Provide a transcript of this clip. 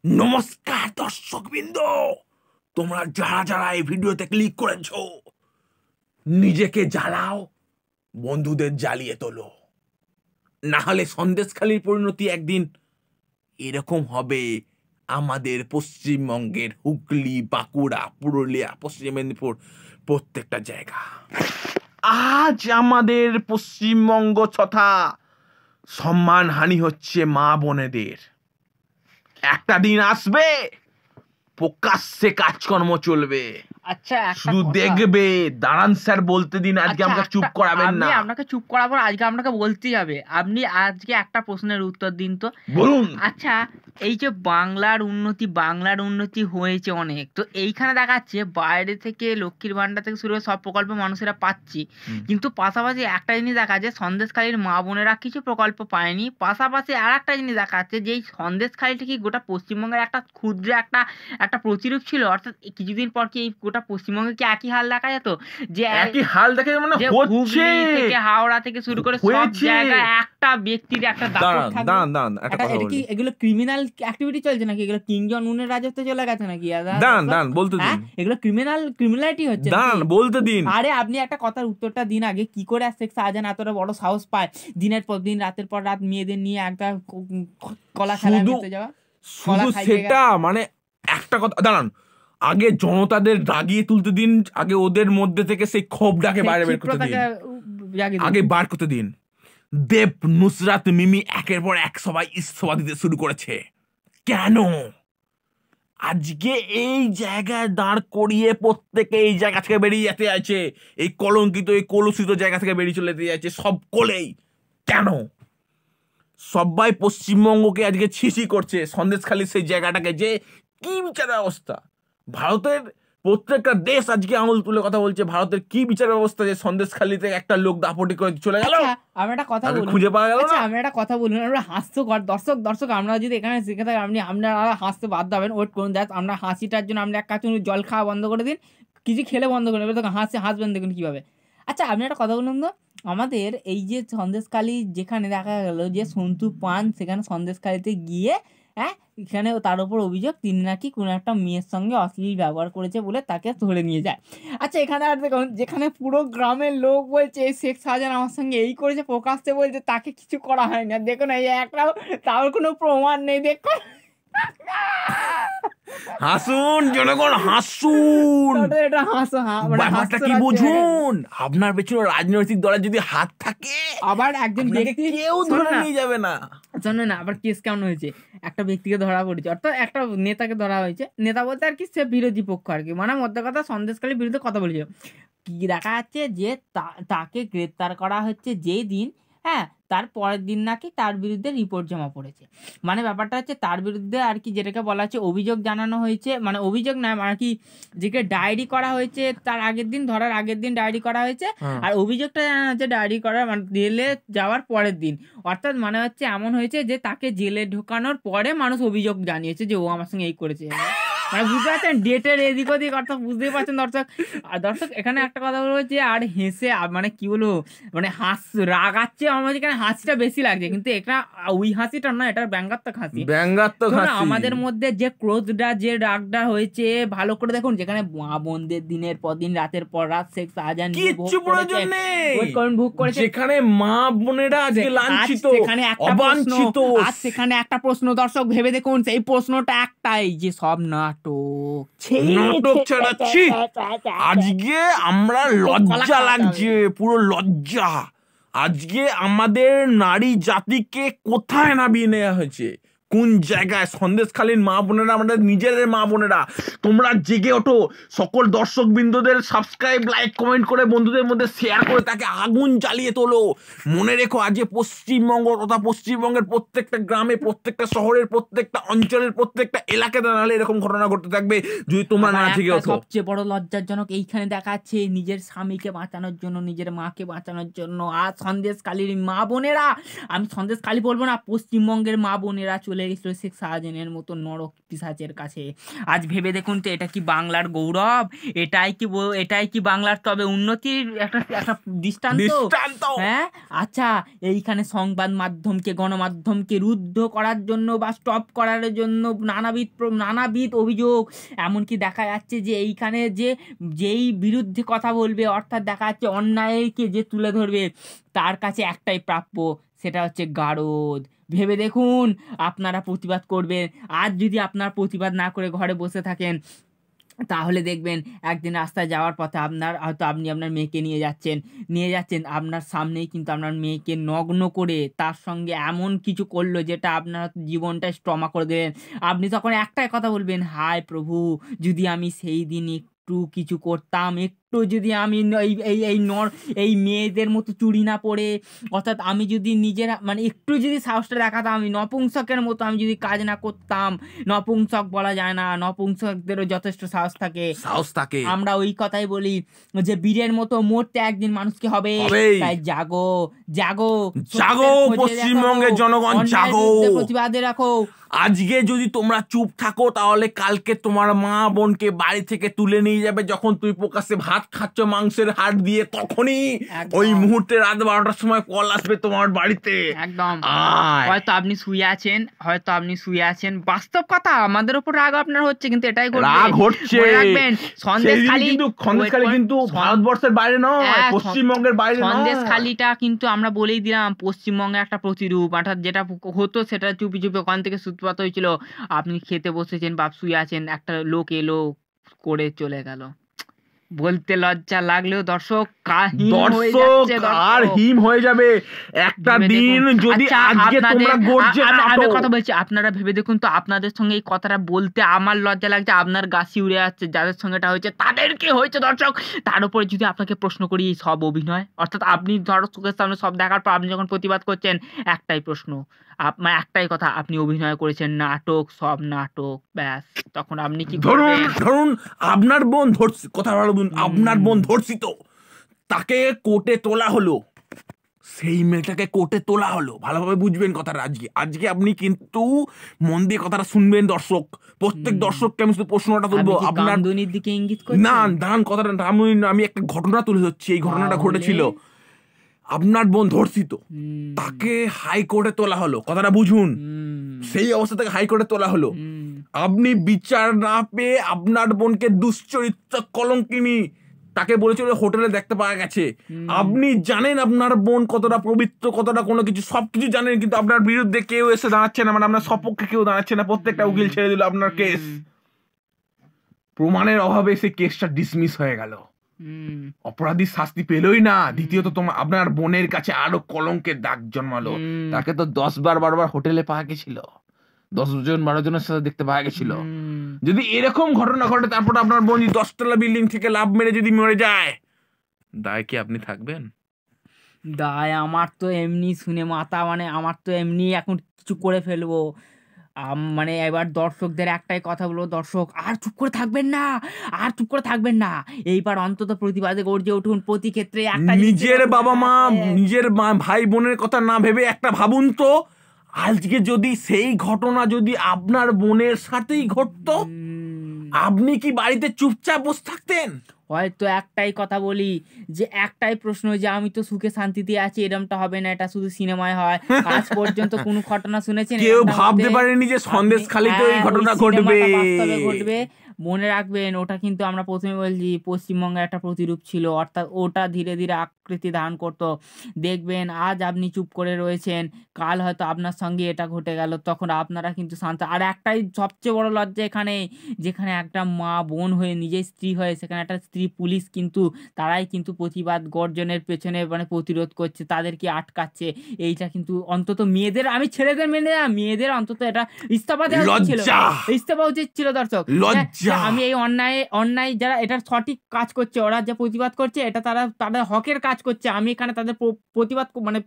নমস্কার দর্শকবৃন্দ, তোমরা যারা যারা এই ভিডিওতে ক্লিক করেছো, নিজেকে জ্বালাও, বন্ধুদের জ্বালিয়ে তোলো, না হলে সন্দেশখালীর পরিণতি একদিন এরকম হবে। আমাদের পশ্চিমবঙ্গের হুগলি, বাঁকুড়া, পুরুলিয়া, পশ্চিম মেদিনীপুর প্রত্যেকটা জায়গা আজ আমাদের পশ্চিমবঙ্গ তথা সম্মানহানি হচ্ছে মা বোনেদের। একটা দিন আসবে প্রকাশ্যে কাজকর্ম চলবে। আচ্ছা, শুধু দেখবে। দাঁড়ান স্যার, বলতে দিন। আজকে আমাকে চুপ করাবেন না। আপনাকে চুপ করাবো, আজকে আপনাকে বলতেই হবে। আপনি আজকে একটা প্রশ্নের উত্তর দিন তো। বলুন। আচ্ছা, এই যে বাংলার উন্নতি হয়েছে অনেক, তো এইখানে দেখাচ্ছে বাইরে থেকে লক্ষ্মীর ভান্ডার থেকে শুরু করে সব প্রকল্প মানুষেরা পাচ্ছি, কিন্তু পাশাপাশি একটা জিনিস দেখা যায় সন্দেশখালীর মা বোনেরা কিছু প্রকল্প পায়নি। পাশাপাশি আর একটা জিনিস দেখাচ্ছে যে এই সন্দেশখালীটা কি গোটা পশ্চিমবঙ্গের একটা ক্ষুদ্র একটা প্রতিরূপ ছিল, অর্থাৎ কিছুদিন পর কি এই গোটা পশ্চিমবঙ্গে কি একই হাল দেখা যেত? যে একই হাল দেখে মানে হচ্ছে থেকে হাওড়া থেকে শুরু করে সব জায়গায় একটা ব্যক্তির একটা দাপট থাকবে। দাঁড়ান একটা কথা বলি। এগুলো ক্রিমিনাল অ্যাক্টিভিটি চলছে নাকি? এগুলো কিং জন উনের রাজত্ব চলে গেছে নাকি? দাঁড়ান বলতে দিন। এগুলো ক্রিমিনালিটি হচ্ছে। দাঁড়ান বলতে দিন। আরে আপনি একটা কথার উত্তরটা দিন আগে। কি করে শেখ শাহজাহান এতটা বড় সাহস পায় দিনের পর দিন, রাতের পর রাত মেয়েদের নিয়ে একটা কলা খেলা করতে যাওয়া? শুধু সেটা মানে একটা কথা। দাঁড়ান, আগে জনতাদের রাগিয়ে তুলতে দিন, আগে ওদের মধ্যে থেকে সেই ক্ষোভটাকে বাইরে বের করতে দিন, আগে বার করতে দিন। দেব, নুসরাত, মিমি একের পর এক সবাই ইস্তফা দিতে শুরু করেছে। কেন? আজকে এই জায়গায় দাঁড় করিয়ে প্রত্যেকে এই জায়গা থেকে বেরিয়ে যেতে চাইছে। এই কলঙ্কিত, এই কলুষিত জায়গা থেকে বেরিয়ে চলে যেতে চাইছে সব কোলেই। কেন? সবাই পশ্চিমবঙ্গকে আজকে ছিছি করছে, সন্দেশখালীর সেই জায়গাটাকে যে কি বিচার ব্যবস্থা। ভারতের প্রত্যেকটা দেশ আজকে আঙুল তুলে কথা বলছে ভারতের কি বিচার ব্যবস্থা, যে সন্দেশখালীতে একটা লোক দাপটি করে চলে গেল, আমি একটা কথা বলি, খুঁজে পাওয়া গেল না। আমি একটা কথা বলুন, আমরা হাস্যকর দর্শক আমরা যদি এখানে শিখে থাকি, আপনারা হাসতে বাধ্য হবেন। ওয়েট করুন, দেখ আমরা হাসিটার জন্য আমরা এক কাজ জল খাওয়া বন্ধ করে দিন, কিছু খেলে বন্ধ করে দেবে, তখন হাসবেন দেখুন কিভাবে। আচ্ছা, আপনি একটা কথা বলুন তো, আমাদের এই যে সন্দেশখালী যেখানে দেখা গেল যে সন্তু পান সেখানে সন্দেশখালীতে গিয়ে এখানে তার উপর অভিযোগ তিনি নাকি কোনো একটা মেয়ের সঙ্গে অশ্লীল ব্যবহার করেছে বলে তাকে ধরে নিয়ে যায়। আচ্ছা, এখানে আর দেখুন, যেখানে পুরো গ্রামের লোক বলছে শেখ শাহজাহান আমার সঙ্গে এই করেছে, প্রকাশ্যে বলছে তাকে কিছু করা হয় না। দেখুন, এই একটাও তার কোনো প্রমাণ নেই। দেখুন, হাসুন জনগণ, হাসুন। এটা হাসো, ব্যাপারটা কি বুঝুন। আপনার পেছনে রাজনৈতিক দলের যদি হাত থাকে, আবার একজন ব্যক্তি কেউ ধরে নিয়ে যাবে না। জানো না, আবার কেস কেমন হয়েছে, একটা ব্যক্তিকে ধরা পড়েছে, অর্থাৎ একটা নেতাকে ধরা হয়েছে। নেতা বলতে আর কি সে বিরোধী পক্ষ আর কি, মানে মধ্যে কথা সন্দেশখালীর বিরুদ্ধে কথা বলেছে। কি দেখা যাচ্ছে যে তাকে গ্রেপ্তার করা হচ্ছে যেই দিন, তার পরের দিন নাকি তার বিরুদ্ধে রিপোর্ট জমা পড়েছে। মানে ব্যাপারটা হচ্ছে তার বিরুদ্ধে আর কি, যেটাকে বলা হচ্ছে অভিযোগ জানানো হয়েছে, মানে অভিযোগ নয় আর কি, যেকে ডায়েরি করা হয়েছে তার আগের দিন, ধরার আগের দিন ডায়েরি করা হয়েছে। আর অভিযোগটা জানানো হচ্ছে ডায়েরি করার মানে জেলে যাওয়ার পরের দিন। অর্থাৎ মানে হচ্ছে এমন হয়েছে যে তাকে জেলে ঢোকানোর পরে মানুষ অভিযোগ জানিয়েছে যে ও আমার সঙ্গে এই করেছে। মানে বুঝতে পারছেন ডেটের এদিক ওদিক, অর্থাৎ বুঝতেই পারছেন দর্শক। আর দর্শক এখানে একটা কথা বলবো যে আর হেসে মানে কি বলবো, মানে রাগাচ্ছে আমার এখানে হাসিটা বেশি লাগছে, কিন্তু এটা ওই হাসিটা না, এটা ব্যঙ্গাত্মক হাসি। আমাদের মধ্যে যে ক্রোধটা, যে রাগটা হয়েছে, ভালো করে দেখুন, যেখানে মা বোনদের দিনের পর দিন, রাতের পর রাত শেখ শাহজাহান ভোগ করেছে, যেখানে মা বোনেরা আজকে লাঞ্ছিত, অবাঞ্ছিত। আজ সেখানে একটা প্রশ্ন দর্শক ভেবে দেখুন, সেই প্রশ্নটা একটাই যে সব নাটক চালাচ্ছি। আজকে আমরা লজ্জা লাগছে, পুরো লজ্জা। আজকে আমাদের নারী জাতিকে কোথায় নামিয়ে নেওয়া হয়েছে, কোন জায়গায়? সন্দেশখালীর মা বোনেরা, আমাদের নিজেদের মা বোনেরা, তোমরা জেগে ওঠো। সকল দর্শক বিন্দুদের সাবস্ক্রাইব, লাইক, কমেন্ট করে বন্ধুদের মধ্যে শেয়ার করে তাকে আগুন জ্বালিয়ে তোলো। মনে রেখো, আজ পশ্চিমবঙ্গ তথা পশ্চিমবঙ্গের প্রত্যেকটা গ্রামে, প্রত্যেকটা শহরের, প্রত্যেকটা অঞ্চলের, প্রত্যেকটা এলাকাতে নাহলে এরকম ঘটনা ঘটতে থাকবে যদি তোমরা না জেগে ওঠো। সবচেয়ে বড় লজ্জাজনক এইখানে দেখাচ্ছে নিজের স্বামীকে বাঁচানোর জন্য, নিজের মাকে বাঁচানোর জন্য আজ সন্দেশখালীর মা বোনেরা, আমি সন্দেশখালী বলবো না, পশ্চিমবঙ্গের মা বোনেরা চলে চলে গেছিল শেখ শাহজাহানের মতো নরক পিশাচের কাছে। আজ ভেবে দেখুন তো, এটা কি বাংলার গৌরব? এটাই কি বাংলার তবে উন্নতির একটা দৃষ্টান্ত? হ্যাঁ, আচ্ছা, এইখানে সংবাদ মাধ্যমকে, গণমাধ্যমকে রুদ্ধ করার জন্য বা স্টপ করার জন্য নানাবিধ অভিযোগ, এমনকি দেখা যাচ্ছে যে এইখানে যেই বিরুদ্ধে কথা বলবে, অর্থাৎ দেখা যাচ্ছে অন্যায়কে যে তুলে ধরবে, তার কাছে একটাই প্রাপ্য, সেটা হচ্ছে গারদ। ভেবে দেখুন, আপনারা প্রতিবাদ করবেন। আজ যদি আপনারা প্রতিবাদ না করে ঘরে বসে থাকেন, তাহলে দেখবেন একদিন রাস্তায় যাওয়ার পথে আপনি আপনার মেয়েকে নিয়ে যাচ্ছেন, আপনার সামনেই কিন্তু আপনার মেয়েকে নগ্ন করে তার সঙ্গে এমন কিছু করলো যেটা আপনার জীবনটা স্ট্রমা করে দিলেন। আপনি তখন একটাই কথা বলবেন, হায় প্রভু, যদি আমি সেই দিন একটু কিছু করতাম, একটু যদি আমি এই মেয়েদের মতো চুড়ি না পরে, অর্থাৎ আমি যদি নিজের মানে একটু যদি সাহসটা দেখাতাম, আমি নপুংসকের মতো আমি যদি কাজ না করতাম। নপুংসক বলা যায় না, নপুংসকদেরও যথেষ্ট সাহস থাকে। আমরা ওই কথাই বলি যে বীরের মতো মরতে একদিন মানুষকে হবে। তাই জাগো পশ্চিমবঙ্গের জনগণ, জাগো, প্রতিবাদে রাখো। আজকে যদি তোমরা চুপ থাকো, তাহলে কালকে তোমার মা বোনকে বাড়ি থেকে তুলে নিয়ে যাবে। যখন তুই প্রকাশ্যে ভাত খাচ্ছ মাংসের হাড় দিয়ে, তখনই ওই মুহূর্তে রাত 12টার সময় কল আসবে তোমার বাড়িতে। একদম, হয়তো আপনি শুয়ে আছেন, বাস্তব কথা, আমাদের উপর রাগ আপনার হচ্ছে, কিন্তু এটাই হচ্ছে। সন্দেশখালী কিন্তু ভারতবর্ষের বাইরে নয়, পশ্চিমবঙ্গের বাইরে নয়। সন্দেশখালীটা কিন্তু আমরা বলেই দিলাম পশ্চিমবঙ্গের একটা প্রতিরূপ, অর্থাৎ যেটা হতো সেটা চুপি চুপি ওখান থেকে সূত্রপাত হয়েছিল। আপনি খেতে বসেছেন, বাপ শুয়ে আছেন, একটা লোক এলো করে চলে গেল। বলতে লজ্জা লাগলেও দর্শক হিম হয়ে যাবে একটা দিন যদি আজকে তোমরা গর্জে না ওঠো। আমি কথা বলছি, আপনারা ভেবে দেখুন তো, আপনাদের সঙ্গে এই কথাটা বলতে আমার লজ্জা লাগছে, আপনার গা শিউরে যাচ্ছে, যাদের সঙ্গে এটা হয়েছে তাদের কি হয়েছে দর্শক। তার উপরে যদি আপনাকে প্রশ্ন করি, এই সব অভিনয়, অর্থাৎ আপনি ধরো চোখের সামনে সব দেখার পর আপনি যখন প্রতিবাদ করছেন, একটাই প্রশ্ন, মানে একটাই কথা, আপনি অভিনয় করেছেন, নাটক, সব নাটক, ব্যাস। তখন আপনি কি ধরুন আপনার বোন আপনার বোন ধর্ষিত, তাকে কোর্টে তোলা হলো, সেই মেয়েটাকে কোর্টে তোলা হলো, ভালোভাবে বুঝবেন কথাটা। আজকে আপনি কিন্তু মন দিয়ে কথাটা শুনবেন দর্শক, প্রত্যেক দর্শককে আমি শুধু প্রশ্নটা তুলবো, আপনার দিকে ইঙ্গিত করছেন না, দাঁড়ান কথাটা, আমি একটা ঘটনা তুলে ধরছি। এই ঘটনাটা ঘটেছিল, আপনার বোন ধর্ষিত, তাকে হাইকোর্টে তোলা হলো, কথাটা বুঝুন, সেই অবস্থা থেকে হাইকোর্টে তোলা হলো। আপনি বিচার না পেয়ে আপনার বোনকে দুশ্চরিত্র কলঙ্কিনী, তাকে বলেছিল হোটেলে দেখতে পাওয়া গেছে। আপনি জানেন আপনার বোন কতটা পবিত্র, কতটা কোনো কিছু, সবকিছু জানেন, কিন্তু আপনার বিরুদ্ধে কেউ এসে দাঁড়াচ্ছে না, মানে আপনার সপক্ষে কেউ দাঁড়াচ্ছে না, প্রত্যেকটা উকিল ছেড়ে দিল আপনার কেস। প্রমাণের অভাবে সেই কেসটা ডিসমিস হয়ে গেল, অপরাধীর শাস্তি পেলই না। দ্বিতীয়ত আপনার বোনের কাছে আরো কলঙ্কের দাগ জন্মালো। তাকে তো 10 বার হোটেলে পাওয়া গেছিল, 10-12 জনের সাথে দেখতে পাওয়া গেছিল। যদি এরকম ঘটনা ঘটে, তারপর আপনার বোন 10তলা বিল্ডিং থেকে লাফ মেরে যদি মরে যায়, দায় কি আপনি থাকবেন? দায় আমার তো এমনি শুনে মাথা, মানে আমার তো এমনি এখন কিছু করে ফেলবো। মানে এবার দর্শকদের একটাই কথা বলবো, দর্শক আর চুপ করে থাকবেন না, এইবার অন্তত প্রতিবাদে গর্জে উঠুন। প্রতি ক্ষেত্রে নিজের বাবা মা, নিজের ভাই বোনের কথা না ভেবে একটা ভাবুন তো, আজকে যদি সেই ঘটনা যদি আপনার বোনের সাথেই ঘটতো, আপনি কি বাড়িতে চুপচাপ বসে থাকতেন? হয়তো একটাই কথা বলি, যে একটাই প্রশ্ন, যে আমি তো সুখে শান্তিতে আছি, এরকমটা হবে না, এটা শুধু সিনেমায় হয়। আজ পর্যন্ত কোনো ঘটনা শুনেছেন? কেউ ভাবতে পারেনি যে সন্দেশখালীতে এই ঘটনা ঘটবে। মনে রাখবেন, ওটা কিন্তু আমরা প্রথমে বলছি পশ্চিমবঙ্গের একটা প্রতিরূপ ছিল, অর্থাৎ ওটা ধীরে ধীরে আকৃতি ধারণ করতো। দেখবেন আজ আপনি চুপ করে রয়েছেন, কাল হয়তো আপনার সঙ্গে এটা ঘটে গেল, তখন আপনারা কিন্তু শান্ত। আর একটাই সবচেয়ে বড় লজ্জা এখানে, যেখানে একটা মা বোন হয়ে, নিজের স্ত্রী হয়ে, সেখানে একটা স্ত্রী পুলিশ কিন্তু তারাই কিন্তু প্রতিবাদ গর্জনের পেছনে মানে প্রতিরোধ করছে, তাদেরকে আটকাচ্ছে। এইটা কিন্তু অন্তত মেয়েদের, আমি ছেলেদের মেনে না, মেয়েদের অন্তত এটা ইস্তফা দেওয়া উচিত ছিল দর্শক। আমি এই অন্যায় যারা এটার সঠিক কাজ করছে, ওরা যে প্রতিবাদ করছে, এটা তারা তাদের হকের কাজ করছে, আমি এখানে তাদের প্রতিবাদ মানে